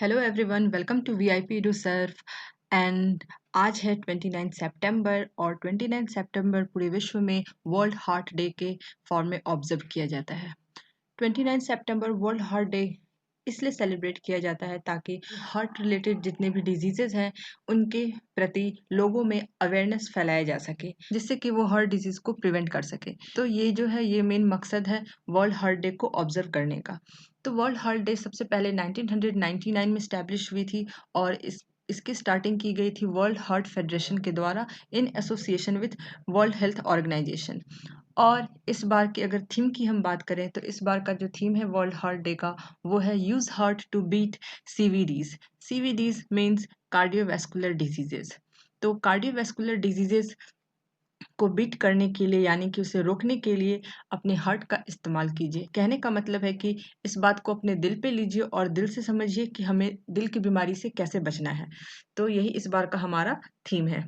Hello everyone, welcome to VIP to serve. And आज है 29 सितंबर और 29 सितंबर पूरे विश्व में वर्ल्ड हार्ट डे के फॉर्म में ऑब्जर्व किया जाता है। 29 सितंबर वर्ल्ड हार्ट डे इसलिए सेलिब्रेट किया जाता है ताकि हार्ट रिलेटेड जितने भी डिजीजेज हैं उनके प्रति लोगों में अवेयरनेस फैलाया जा सके, जिससे कि वो हार्ट डिजीज को प्रिवेंट कर सके। तो ये जो है ये मेन मकसद है वर्ल्ड हार्ट डे को ऑब्जर्व करने का। तो वर्ल्ड हार्ट डे सबसे पहले 1999 में स्टैब्लिश हुई थी और इसकी स्टार्टिंग की गई थी वर्ल्ड हार्ट फेडरेशन के द्वारा in association with world health organisation. और इस बार की अगर थीम की हम बात करें तो इस बार का जो थीम है वर्ल्ड हार्ट डे का वो है use heart to beat CVDs. CVDs means cardiovascular diseases. तो कार्डियोवैस्कुलर डिजीजेस को बीट करने के लिए यानी कि उसे रोकने के लिए अपने हार्ट का इस्तेमाल कीजिए। कहने का मतलब है कि इस बात को अपने दिल पे लीजिए और दिल से समझिए कि हमें दिल की बीमारी से कैसे बचना है। तो यही इस बार का हमारा थीम है,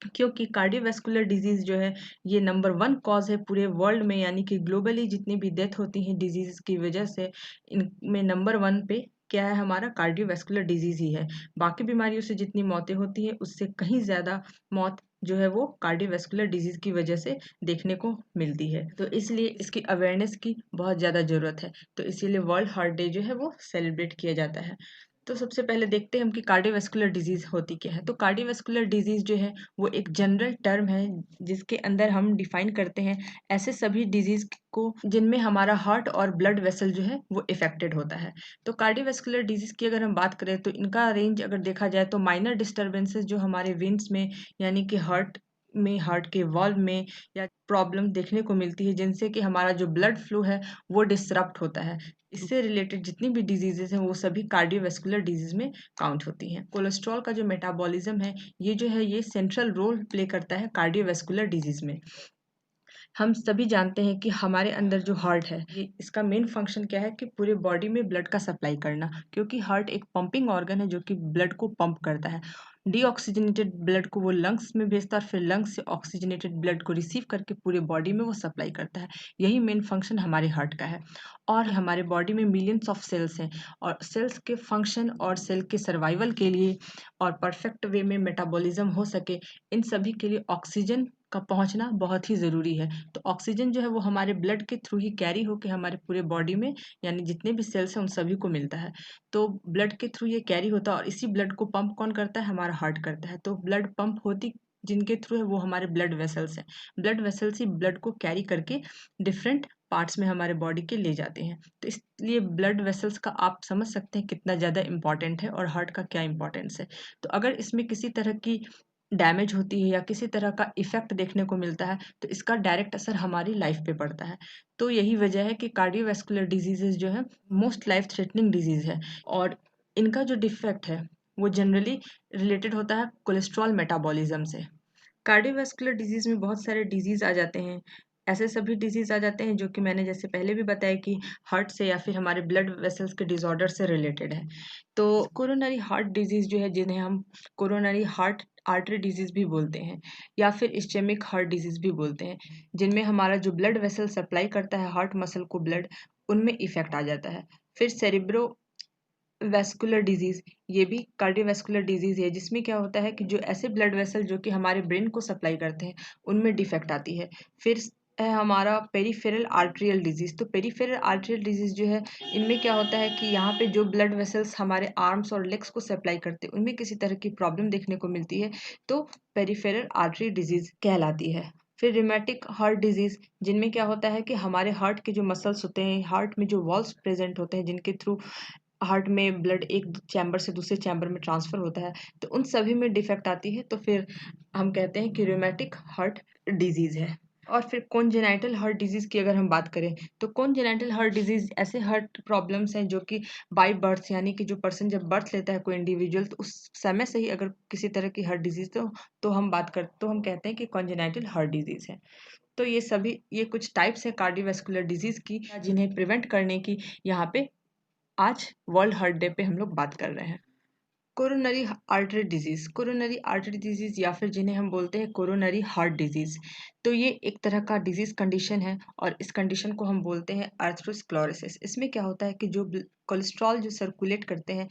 क्योंकि कार्डियोवैस्कुलर डिजीज जो है ये नंबर 1 कॉज है पूरे वर्ल्ड में, यानी कि ग्लोबली जितनी भी डेथ होती हैं डिजीज की वजह से इनमें नंबर 1 पे क्या है, हमारा कार्डियोवैस्कुलर डिजीज ही है। बाकी बीमारियों से जितनी मौतें होती हैं उससे कहीं ज़्यादा मौत जो है वो कार्डियोवैस्कुलर डिजीज की वजह से देखने को मिलती है। तो इसलिए इसकी अवेयरनेस की बहुत ज़्यादा ज़रूरत है। तो इसीलिए वर्ल्ड हार्ट डे जो है वो सेलिब्रेट किया जाता है। तो सबसे पहले देखते हैं हम कि कार्डियोवैस्कुलर डिजीज होती क्या है। तो कार्डियोवैस्कुलर डिजीज जो है वो एक जनरल टर्म है जिसके अंदर हम डिफाइन करते हैं ऐसे सभी डिजीज को जिनमें हमारा हार्ट और ब्लड वेसल जो है वो इफेक्टेड होता है। तो कार्डियोवैस्कुलर डिजीज की अगर हम बात करें तो इनका रेंज अगर देखा जाए तो माइनर डिस्टर्बेंसेस जो हमारे वेन्स में यानी कि हार्ट के वॉल्व में या प्रॉब्लम देखने को मिलती है जिनसे कि हमारा जो ब्लड फ्लो है वो डिसरप्ट होता है। इससे रिलेटेड जितनी भी डिजीजेस हैं वो सभी कार्डियोवैस्कुलर डिजीज में काउंट होती हैं। कोलेस्ट्रॉल का जो मेटाबॉलिज्म है ये जो है ये सेंट्रल रोल प्ले करता है कार्डियोवैस्कुलर डिजीज में। हम सभी जानते हैं कि हमारे अंदर जो हार्ट है ये इसका मेन फंक्शन क्या है कि पूरे बॉडी में ब्लड का सप्लाई करना, क्योंकि हार्ट एक पंपिंग ऑर्गन है जो कि ब्लड को पंप करता है। डीऑक्सीजनेटेड ब्लड को वो लंग्स में भेजता है और फिर लंग्स से ऑक्सीजनेटेड ब्लड को रिसीव करके पूरे बॉडी में वो सप्लाई करता है। यही मेन फंक्शन हमारे हार्ट का है। और हमारे बॉडी में मिलियंस ऑफ सेल्स हैं और सेल्स के फंक्शन और सेल के सर्वाइवल के लिए और परफेक्ट वे में मेटाबॉलिज्म हो सके इन सभी के लिए ऑक्सीजन का पहुंचना बहुत ही ज़रूरी है। तो ऑक्सीजन जो है वो हमारे ब्लड के थ्रू ही कैरी होकर हमारे पूरे बॉडी में यानी जितने भी सेल्स हैं उन सभी को मिलता है। तो ब्लड के थ्रू ये कैरी होता है और इसी ब्लड को पंप कौन करता है, हमारा हार्ट करता है। तो ब्लड पंप होती जिनके थ्रू है वो हमारे ब्लड वेसल्स हैं। ब्लड वेसल्स ही ब्लड को कैरी करके डिफरेंट पार्ट्स में हमारे बॉडी के ले जाते हैं। तो इसलिए ब्लड वेसल्स का आप समझ सकते हैं कितना ज़्यादा इंपॉर्टेंट है और हार्ट का क्या इंपॉर्टेंस है। तो अगर इसमें किसी तरह की डैमेज होती है या किसी तरह का इफेक्ट देखने को मिलता है तो इसका डायरेक्ट असर हमारी लाइफ पे पड़ता है। तो यही वजह है कि कार्डियोवैस्कुलर डिजीजेज जो है मोस्ट लाइफ थ्रेटनिंग डिजीज है और इनका जो डिफेक्ट है वो जनरली रिलेटेड होता है कोलेस्ट्रॉल मेटाबॉलिज्म से। कार्डियोवैस्कुलर डिजीज में बहुत सारे डिजीज आ जाते हैं। ऐसे सभी डिजीज आ जाते हैं जो कि मैंने जैसे पहले भी बताया कि हार्ट से या फिर हमारे ब्लड वेसल्स के डिसऑर्डर से रिलेटेड है। तो कोरोनरी हार्ट डिजीज जो है जिन्हें हम कोरोनरी हार्ट आर्टरी डिजीज भी बोलते हैं या फिर इस्चेमिक हार्ट डिजीज भी बोलते हैं, जिनमें हमारा जो ब्लड वेसल सप्लाई करता है हार्ट मसल को ब्लड उनमें इफेक्ट आ जाता है। फिर सेरिब्रो वैस्कुलर डिजीज ये भी कार्डियोवैस्कुलर डिजीज है जिसमें क्या होता है कि जो ऐसे ब्लड वेसल जो कि हमारे ब्रेन को सप्लाई करते हैं उनमें डिफेक्ट आती है। फिर है हमारा पेरिफेरल आर्ट्रियल डिजीज। तो पेरिफेरल आर्ट्रियल डिजीज जो है इनमें क्या होता है कि यहाँ पे जो ब्लड वेसल्स हमारे आर्म्स और लेग्स को सप्लाई करते हैं उनमें किसी तरह की प्रॉब्लम देखने को मिलती है तो पेरिफेरल आर्टरी डिजीज कहलाती है। फिर रिमेटिक हार्ट डिजीज जिनमें क्या होता है कि हमारे हार्ट के जो मसल्स होते हैं, हार्ट में जो वॉल्स प्रेजेंट होते हैं जिनके थ्रू हार्ट में ब्लड एक चैम्बर से दूसरे चैम्बर में ट्रांसफर होता है, तो उन सभी में डिफेक्ट आती है तो फिर हम कहते हैं कि रूमेटिक हार्ट डिजीज है। और फिर कॉन्जेनाइटल हार्ट डिजीज की अगर हम बात करें तो कॉन्जेनाइटल हार्ट डिजीज ऐसे हार्ट प्रॉब्लम्स हैं जो कि बाय बर्थ यानी कि जो पर्सन जब बर्थ लेता है कोई इंडिविजुअल तो उस समय से ही अगर किसी तरह की हार्ट डिजीज तो हम कहते हैं कि कॉन्जेनाइटल हार्ट डिजीज है। तो ये कुछ टाइप्स है कार्डियोवैस्कुलर डिजीज की जिन्हें प्रिवेंट करने की यहाँ पे आज वर्ल्ड हार्ट डे पे हम लोग बात कर रहे हैं। Coronary artery disease, coronary artery disease या फिर जिन्हें हम बोलते हैं कोरोनरी हार्ट डिजीज, तो ये एक तरह का डिजीज कंडीशन है और इस कंडीशन को हम बोलते हैं अर्थरोस्क्लेरोसिस। इसमें क्या होता है कि जो कोलेस्ट्रॉल जो सर्कुलेट करते हैं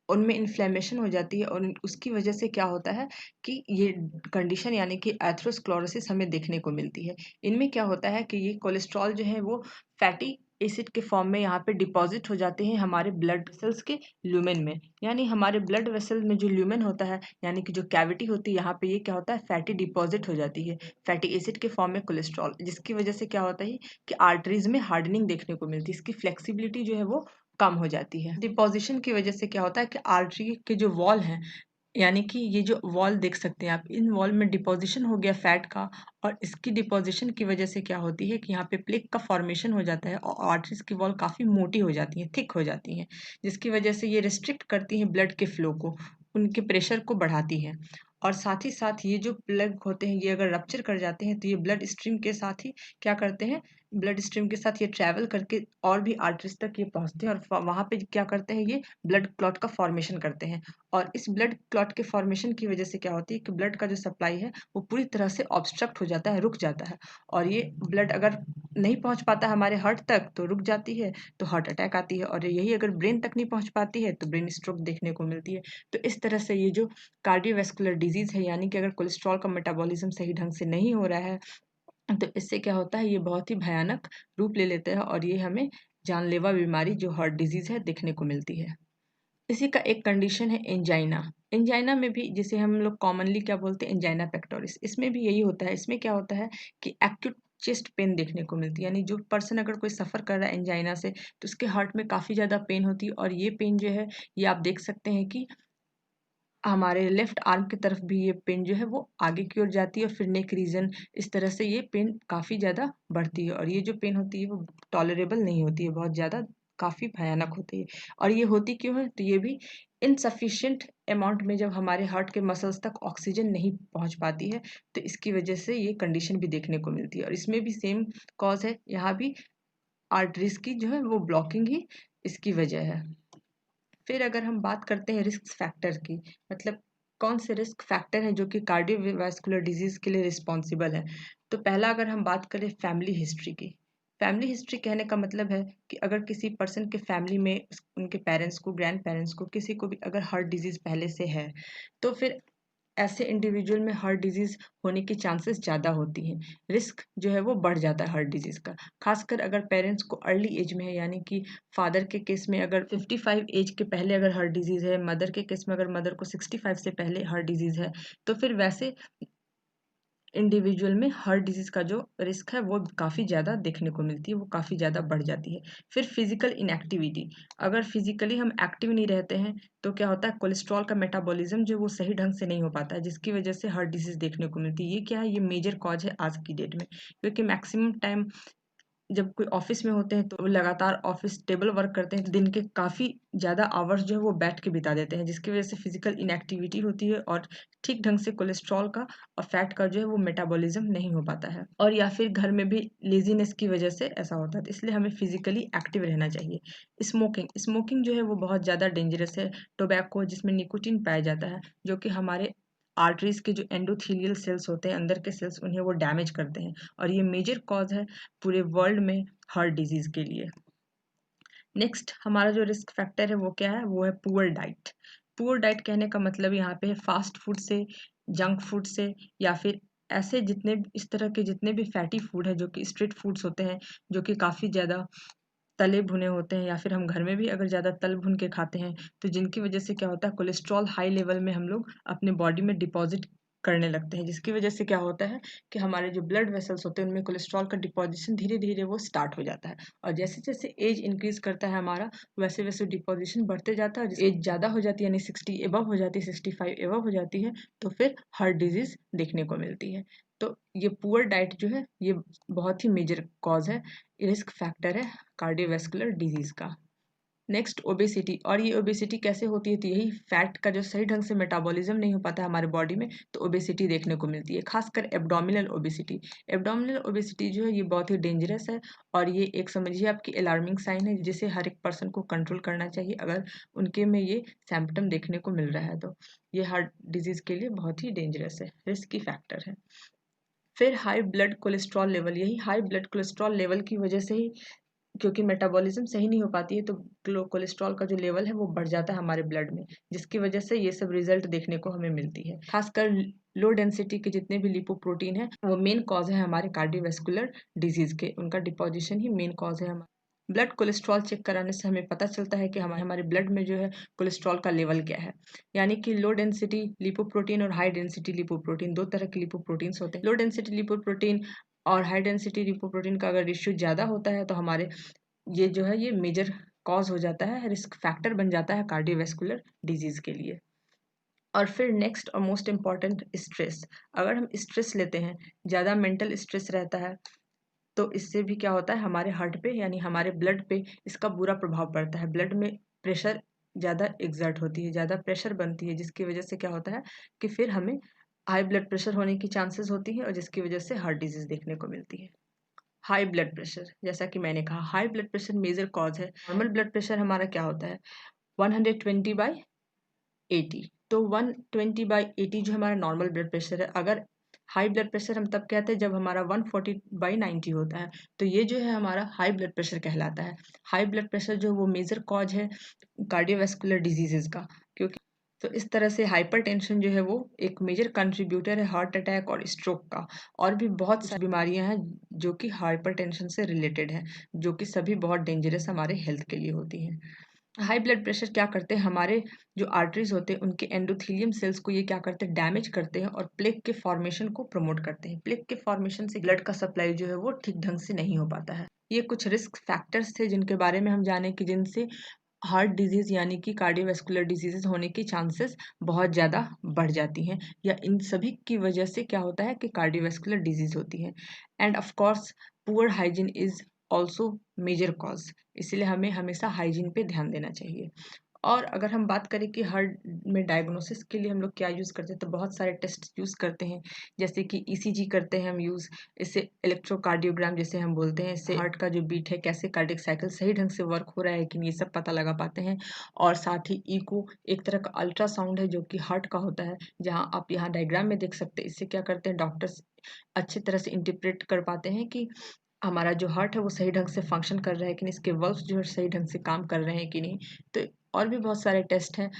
उनमें इन्फ्लेमेशन हो जाती है और उसकी वजह से क्या होता है कि ये कंडीशन यानी कि एथेरोस्क्लेरोसिस हमें देखने को मिलती है। इनमें क्या होता है कि ये कोलेस्ट्रॉल जो है वो फैटी एसिड के फॉर्म में यहाँ पे डिपॉजिट हो जाते हैं हमारे ब्लड वेसल्स के ल्यूमेन में। यानी हमारे ब्लड वेसल में जो ल्यूमेन होता है यानी कि जो कैविटी होती है, यहाँ पे ये क्या होता है, फैटी डिपॉजिट हो जाती है फैटी एसिड के फॉर्म में कोलेस्ट्रॉल, जिसकी वजह से क्या होता है कि आर्टरीज में हार्डनिंग देखने को मिलती है, इसकी फ्लेक्सिबिलिटी जो है वो कम हो जाती है। डिपोजिशन की वजह से क्या होता है कि आर्टरी के जो वॉल हैं, यानी कि ये जो वॉल देख सकते हैं आप, इन वॉल में डिपोजिशन हो गया फैट का, और इसकी डिपोजिशन की वजह से क्या होती है कि यहाँ पे प्लेक का फॉर्मेशन हो जाता है और आर्टरीज की वॉल काफ़ी मोटी हो जाती हैं, थिक हो जाती हैं, जिसकी वजह से ये रिस्ट्रिक्ट करती हैं ब्लड के फ्लो को, उनके प्रेशर को बढ़ाती है। और साथ ही साथ ये जो प्लग होते हैं ये अगर रप्चर कर जाते हैं तो ये ब्लड स्ट्रीम के साथ ही क्या करते हैं, ब्लड स्ट्रीम के साथ ये ट्रैवल करके और भी आर्टरीज तक ये पहुंचते हैं और वहाँ पे क्या करते हैं, ये ब्लड क्लॉट का फॉर्मेशन करते हैं। और इस ब्लड क्लॉट के फॉर्मेशन की वजह से क्या होती है कि ब्लड का जो सप्लाई है वो पूरी तरह से ऑब्स्ट्रक्ट हो जाता है, रुक जाता है, और ये ब्लड अगर नहीं पहुंच पाता हमारे हार्ट तक तो रुक जाती है, तो हार्ट अटैक आती है, और यही अगर ब्रेन तक नहीं पहुंच पाती है तो ब्रेन स्ट्रोक देखने को मिलती है। तो इस तरह से ये जो कार्डियोवैस्कुलर डिजीज है, यानी कि अगर कोलेस्ट्रॉल का मेटाबॉलिज्म सही ढंग से नहीं हो रहा है तो इससे क्या होता है, ये बहुत ही भयानक रूप ले लेते हैं और ये हमें जानलेवा बीमारी जो हार्ट डिजीज है देखने को मिलती है। इसी का एक कंडीशन है एंजाइना। एंजाइना में भी, जिसे हम लोग कॉमनली क्या बोलते हैं, एंजाइना पेक्टोरिस, इसमें भी यही होता है। इसमें क्या होता है कि एक्यूट चेस्ट पेन देखने को मिलती है, यानी जो पर्सन अगर कोई सफ़र कर रहा है एंजाइना से तो उसके हार्ट में काफ़ी ज़्यादा पेन होती है, और ये पेन जो है ये आप देख सकते हैं कि हमारे लेफ्ट आर्म की तरफ भी ये पेन जो है वो आगे की ओर जाती है, और फिर नेक रीजन, इस तरह से ये पेन काफ़ी ज़्यादा बढ़ती है, और ये जो पेन होती है वो टॉलरेबल नहीं होती है, बहुत ज़्यादा काफ़ी भयानक होती है। और ये होती क्यों है, तो ये भी इनसफिशिएंट अमाउंट में जब हमारे हार्ट के मसल्स तक ऑक्सीजन नहीं पहुंच पाती है तो इसकी वजह से ये कंडीशन भी देखने को मिलती है। और इसमें भी सेम कॉज है, यहाँ भी आर्टरीज की जो है वो ब्लॉकिंग ही इसकी वजह है। फिर अगर हम बात करते हैं रिस्क फैक्टर की, मतलब कौन से रिस्क फैक्टर हैं जो कि कार्डियोवास्कुलर डिजीज के लिए रिस्पॉन्सिबल है, तो पहला अगर हम बात करें फैमिली हिस्ट्री की। फैमिली हिस्ट्री कहने का मतलब है कि अगर किसी पर्सन के फैमिली में उनके पेरेंट्स को, ग्रैंड पेरेंट्स को, किसी को भी अगर हार्ट डिजीज पहले से है तो फिर ऐसे इंडिविजुअल में हार्ट डिजीज होने की चांसेस ज़्यादा होती हैं, रिस्क जो है वो बढ़ जाता है हार्ट डिजीज का। खासकर अगर पेरेंट्स को अर्ली एज में है, यानी कि फादर के केस में अगर 55 एज के पहले अगर हार्ट डिजीज है, मदर के केस में अगर मदर को 65 से पहले हार्ट डिजीज है, तो फिर वैसे इंडिविजुअल में हार्ट डिजीज का जो रिस्क है वो काफ़ी ज़्यादा देखने को मिलती है, वो काफ़ी ज़्यादा बढ़ जाती है। फिर फिजिकल इनएक्टिविटी, अगर फिजिकली हम एक्टिव नहीं रहते हैं तो क्या होता है, कोलेस्ट्रॉल का मेटाबॉलिज्म जो वो सही ढंग से नहीं हो पाता है, जिसकी वजह से हार्ट डिजीज देखने को मिलती है। ये क्या है, ये मेजर कॉज है आज की डेट में, क्योंकि मैक्सिमम टाइम जब कोई ऑफिस में होते हैं तो वो लगातार ऑफिस टेबल वर्क करते हैं, तो दिन के काफ़ी ज़्यादा आवर्स जो है वो बैठ के बिता देते हैं, जिसकी वजह से फिजिकल इनएक्टिविटी होती है और ठीक ढंग से कोलेस्ट्रॉल का और फैट का जो है वो मेटाबॉलिज्म नहीं हो पाता है, और या फिर घर में भी लेजीनेस की वजह से ऐसा होता है, तो इसलिए हमें फिजिकली एक्टिव रहना चाहिए। स्मोकिंग, स्मोकिंग जो है वो बहुत ज़्यादा डेंजरस है। टोबैको जिसमें निकोटीन पाया जाता है, जो कि हमारे आर्टरीज के जो एंडोथेलियल सेल्स होते हैं, अंदर के सेल्स, उन्हें वो डैमेज करते हैं, और ये मेजर कॉज है पूरे वर्ल्ड में हार्ट डिजीज के लिए। नेक्स्ट हमारा जो रिस्क फैक्टर है वो क्या है, वो है पुअर डाइट। पुअर डाइट कहने का मतलब यहाँ पे है फास्ट फूड से, जंक फूड से, या फिर ऐसे जितने इस तरह के जितने भी फैटी फूड है जो कि स्ट्रीट फूड्स होते हैं, जो कि काफ़ी ज़्यादा तले भुने होते हैं, या फिर हम घर में भी अगर ज़्यादा तल भुन के खाते हैं तो जिनकी वजह से क्या होता है, कोलेस्ट्रॉल हाई लेवल में हम लोग अपने बॉडी में डिपॉजिट करने लगते हैं, जिसकी वजह से क्या होता है कि हमारे जो ब्लड वेसल्स होते हैं उनमें कोलेस्ट्रॉल का डिपॉजिशन धीरे धीरे वो स्टार्ट हो जाता है, और जैसे जैसे एज इंक्रीज करता है हमारा वैसे वैसे डिपॉजिशन बढ़ते जाता है, एज ज़्यादा हो जाती है यानी 60 एबव हो जाती है, 65 एबव हो जाती है, तो फिर हार्ट डिजीज देखने को मिलती है। तो ये पुअर डाइट जो है ये बहुत ही मेजर कॉज है, रिस्क फैक्टर है कार्डियोवैस्कुलर डिजीज का। नेक्स्ट ओबेसिटी, और ये ओबेसिटी कैसे होती है, तो यही फैट का जो सही ढंग से मेटाबॉलिज्म नहीं हो पाता है हमारे बॉडी में तो ओबेसिटी देखने को मिलती है, खासकर एब्डोमिनल ओबेसिटी। एब्डोमिनल ओबेसिटी जो है ये बहुत ही डेंजरस है, और ये एक समझिए आपकी अलार्मिंग साइन है जिसे हर एक पर्सन को कंट्रोल करना चाहिए अगर उनके में ये सैम्पटम देखने को मिल रहा है, तो ये हार्ट डिजीज के लिए बहुत ही डेंजरस है, रिस्की फैक्टर है। फिर हाई ब्लड कोलेस्ट्रॉल लेवल, यही हाई ब्लड कोलेस्ट्रॉल लेवल की वजह से ही क्योंकि मेटाबॉलिज्म सही नहीं हो पाती है तो कोलेस्ट्रॉल का जो लेवल है वो बढ़ जाता है हमारे ब्लड में, जिसकी वजह से ये सब रिजल्ट देखने को हमें मिलती है। खासकर लो डेंसिटी के जितने भी लिपोप्रोटीन है वो मेन कॉज है हमारे कार्डियोवैस्कुलर डिजीज के, उनका डिपोजिशन ही मेन कॉज है हमारे। ब्लड कोलेस्ट्रॉल चेक कराने से हमें पता चलता है कि हमारे ब्लड में जो है कोलेस्ट्रॉल का लेवल क्या है। यानी कि लो डेंसिटी लिपोप्रोटीन और हाई डेंसिटी लिपोप्रोटीन, दो तरह के लिपोप्रोटीन्स होते हैं। लो डेंसिटी लिपोप्रोटीन और हाई डेंसिटी लिपोप्रोटीन का अगर रेशियो ज़्यादा होता है तो हमारे ये जो है ये मेजर कॉज हो जाता है, रिस्क फैक्टर बन जाता है कार्डियोवैस्कुलर डिजीज के लिए। और फिर नेक्स्ट और मोस्ट इम्पॉर्टेंट, स्ट्रेस। अगर हम स्ट्रेस लेते हैं, ज़्यादा मेंटल स्ट्रेस रहता है, तो इससे भी क्या होता है हमारे हार्ट पे यानी हमारे ब्लड पे इसका बुरा प्रभाव पड़ता है। ब्लड में प्रेशर ज़्यादा एग्जर्ट होती है, ज़्यादा प्रेशर बनती है, जिसकी वजह से क्या होता है कि फिर हमें हाई ब्लड प्रेशर होने की चांसेस होती है और जिसकी वजह से हार्ट डिजीज देखने को मिलती है। हाई ब्लड प्रेशर, जैसा कि मैंने कहा high blood pressure measure cause है। नॉर्मल ब्लड प्रेशर हमारा क्या होता है 120/80। तो 120/80 जो हमारा नॉर्मल ब्लड प्रेशर है, अगर हाई ब्लड प्रेशर हम तब कहते हैं जब हमारा 140/90 होता है, तो ये जो है हमारा हाई ब्लड प्रेशर कहलाता है। हाई ब्लड प्रेशर जो वो मेजर कॉज है कार्डियोवैस्कुलर डिजीजेस का, क्योंकि तो इस तरह से हाइपरटेंशन जो है वो एक मेजर कंट्रीब्यूटर है हार्ट अटैक और स्ट्रोक का। और भी बहुत सारी बीमारियां हैं जो कि हाइपरटेंशन से रिलेटेड हैं, जो कि सभी बहुत डेंजरस हमारे हेल्थ के लिए होती हैं। हाई ब्लड प्रेशर क्या करते हैं हमारे जो आर्टरीज होते हैं उनके एंडोथेलियम सेल्स को ये क्या करते हैं डैमेज करते हैं और प्लेक के फॉर्मेशन को प्रमोट करते हैं। प्लेक के फॉर्मेशन से ब्लड का सप्लाई जो है वो ठीक ढंग से नहीं हो पाता है। ये कुछ रिस्क फैक्टर्स थे जिनके बारे में हम जाने कि जिनसे हार्ट डिजीज यानी कि कार्डियोवैस्कुलर डिजीजेस होने की चांसेस बहुत ज़्यादा बढ़ जाती हैं, या इन सभी की वजह से क्या होता है कि कार्डियोवैस्कुलर डिजीज होती है। And of course poor hygiene is also major cause, इसलिए हमें हमेशा हाइजीन पे ध्यान देना चाहिए। और अगर हम बात करें कि हार्ट में डायग्नोसिस के लिए हम लोग क्या यूज़ करते हैं, तो बहुत सारे टेस्ट यूज़ करते हैं, जैसे कि ईसीजी करते हैं हम यूज़, इससे इलेक्ट्रोकार्डियोग्राम जैसे हम बोलते हैं, इससे हार्ट का जो बीट है कैसे कार्डियक साइकिल सही ढंग से वर्क हो रहा है कि नहीं, ये सब पता लगा पाते हैं। और साथ ही ईको एक तरह का अल्ट्रासाउंड है जो कि हार्ट का होता है, जहाँ आप यहाँ डायग्राम में देख सकते हैं। इससे क्या करते हैं डॉक्टर्स अच्छी तरह से इंटरप्रेट कर पाते हैं कि हमारा जो हार्ट है वो सही ढंग से फंक्शन कर रहा है कि नहीं, इसके वल्व्स जो है सही ढंग से काम कर रहे हैं कि नहीं। तो और भी बहुत सारे टेस्ट हैं,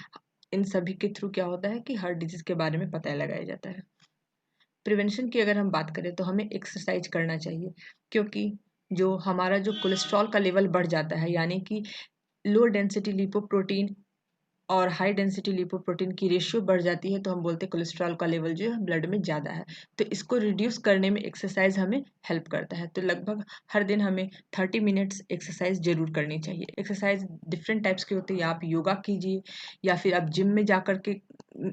इन सभी के थ्रू क्या होता है कि हार्ट डिजीज के बारे में पता लगाया जाता है। प्रिवेंशन की अगर हम बात करें तो हमें एक्सरसाइज करना चाहिए, क्योंकि जो हमारा जो कोलेस्ट्रॉल का लेवल बढ़ जाता है, यानी कि लो डेंसिटी लिपोप्रोटीन और हाई डेंसिटी लिपोप्रोटीन की रेशियो बढ़ जाती है, तो हम बोलते हैं कोलेस्ट्रॉल का लेवल जो है ब्लड में ज़्यादा है। तो इसको रिड्यूस करने में एक्सरसाइज हमें हेल्प करता है। तो लगभग हर दिन हमें 30 मिनट्स एक्सरसाइज जरूर करनी चाहिए। एक्सरसाइज डिफरेंट टाइप्स की होती है, आप योगा कीजिए या फिर आप जिम में जा कर के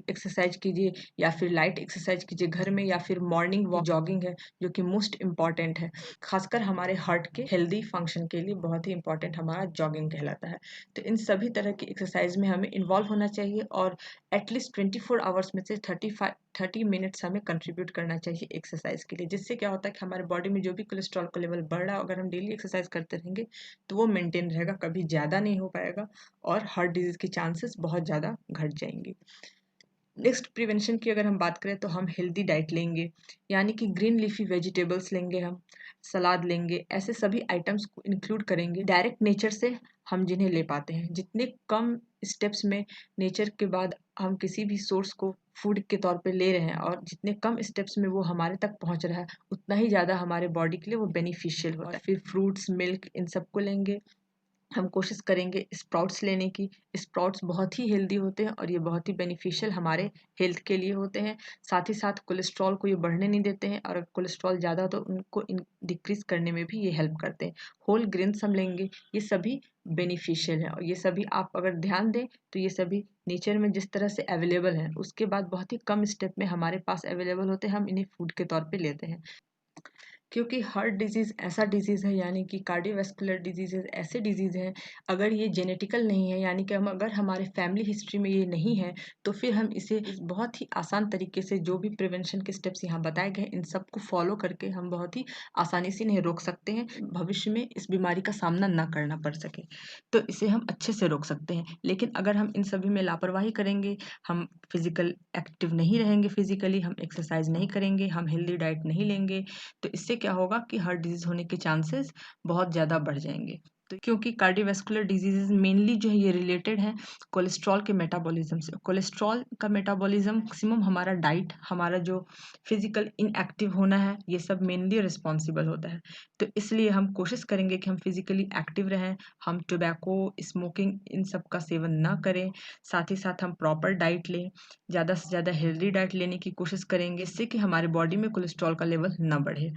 एक्सरसाइज कीजिए, या फिर लाइट एक्सरसाइज कीजिए घर में, या फिर मॉर्निंग वॉक जॉगिंग है जो कि मोस्ट इम्पॉर्टेंट है, खासकर हमारे हार्ट के हेल्दी फंक्शन के लिए बहुत ही इंपॉर्टेंट हमारा जॉगिंग कहलाता है। तो इन सभी तरह की एक्सरसाइज में हमें इन्वॉल्व होना चाहिए और एटलीस्ट 24 आवर्स में से 30 मिनट्स हमें कंट्रीब्यूट करना चाहिए एक्सरसाइज के लिए, जिससे क्या होता है कि हमारे बॉडी में जो भी कोलेस्ट्रॉल का लेवल बढ़ रहा है, अगर हम डेली एक्सरसाइज करते रहेंगे तो वो मेंटेन रहेगा, कभी ज़्यादा नहीं हो पाएगा और हार्ट डिजीज के चांसेस बहुत ज़्यादा घट जाएंगे। नेक्स्ट प्रिवेंशन की अगर हम बात करें तो हम हेल्दी डाइट लेंगे, यानी कि ग्रीन लीफी वेजिटेबल्स लेंगे, हम सलाद लेंगे, ऐसे सभी आइटम्स को इंक्लूड करेंगे डायरेक्ट नेचर से हम जिन्हें ले पाते हैं। जितने कम स्टेप्स में नेचर के बाद हम किसी भी सोर्स को फूड के तौर पे ले रहे हैं और जितने कम स्टेप्स में वो हमारे तक पहुंच रहा है, उतना ही ज़्यादा हमारे बॉडी के लिए वो बेनिफिशियल होता है। फिर फ्रूट्स मिल्क इन सबको लेंगे। हम कोशिश करेंगे स्प्राउट्स लेने की। स्प्राउट्स बहुत ही हेल्दी होते हैं और ये बहुत ही बेनिफिशियल हमारे हेल्थ के लिए होते हैं। साथ ही साथ कोलेस्ट्रॉल को ये बढ़ने नहीं देते हैं, और अगर कोलेस्ट्रॉल ज़्यादा हो तो उनको डिक्रीज करने में भी ये हेल्प करते हैं। होल ग्रेन्स हम लेंगे, ये सभी बेनिफिशियल है और ये सभी आप अगर ध्यान दें तो ये सभी नेचर में जिस तरह से अवेलेबल हैं, उसके बाद बहुत ही कम स्टेप में हमारे पास अवेलेबल होते हैं, हम इन्हें फूड के तौर पे लेते हैं। क्योंकि हार्ट डिजीज़ ऐसा डिजीज़ है, यानी कि कार्डियोवैस्कुलर डिजीज़ेज़ ऐसे डिजीज़ हैं, अगर ये जेनेटिकल नहीं है, यानी कि हम अगर हमारे फैमिली हिस्ट्री में ये नहीं है, तो फिर हम इसे बहुत ही आसान तरीके से जो भी प्रिवेंशन के स्टेप्स यहाँ बताए गए इन सबको फॉलो करके हम बहुत ही आसानी से इन्हें रोक सकते हैं, भविष्य में इस बीमारी का सामना ना करना पड़ सके। तो इसे हम अच्छे से रोक सकते हैं। लेकिन अगर हम इन सभी में लापरवाही करेंगे, हम फिजिकल एक्टिव नहीं रहेंगे, फिजिकली हम एक्सरसाइज नहीं करेंगे, हम हेल्दी डाइट नहीं लेंगे, तो इससे क्या होगा कि हार्ट डिजीज होने के चांसेस बहुत ज़्यादा बढ़ जाएंगे। तो क्योंकि कार्डियोवैस्कुलर डिजीजेज मेनली जो है ये रिलेटेड है कोलेस्ट्रॉल के मेटाबॉलिज्म से। कोलेस्ट्रॉल का मेटाबॉलिज्म मैक्सिमम हमारा डाइट, हमारा जो फिजिकल इनएक्टिव होना है, ये सब मेनली रिस्पॉन्सिबल होता है। तो इसलिए हम कोशिश करेंगे कि हम फिजिकली एक्टिव रहें, हम टोबैको, स्मोकिंग इन सब का सेवन ना करें, साथ ही साथ हम प्रॉपर डाइट लें, ज़्यादा से ज़्यादा हेल्दी डाइट लेने की कोशिश करेंगे, इससे कि हमारे बॉडी में कोलेस्ट्रॉल का लेवल ना बढ़े।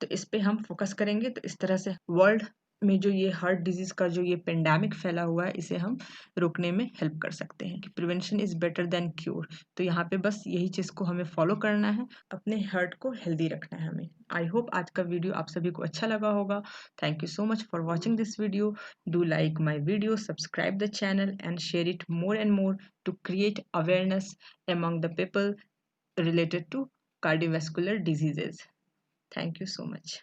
तो इस पे हम फोकस करेंगे। तो इस तरह से वर्ल्ड में जो ये हार्ट डिजीज का जो ये पेंडेमिक फैला हुआ है, इसे हम रोकने में हेल्प कर सकते हैं कि prevention is better than cure. तो यहाँ पे बस यही चीज़ को हमें फॉलो करना है, अपने हार्ट को हेल्दी रखना है हमें। आई होप आज का वीडियो आप सभी को अच्छा लगा होगा। Thank you so much for watching this video. Do like my video, subscribe the channel and share it more and more to create awareness among the people related to cardiovascular diseases. Thank you so much.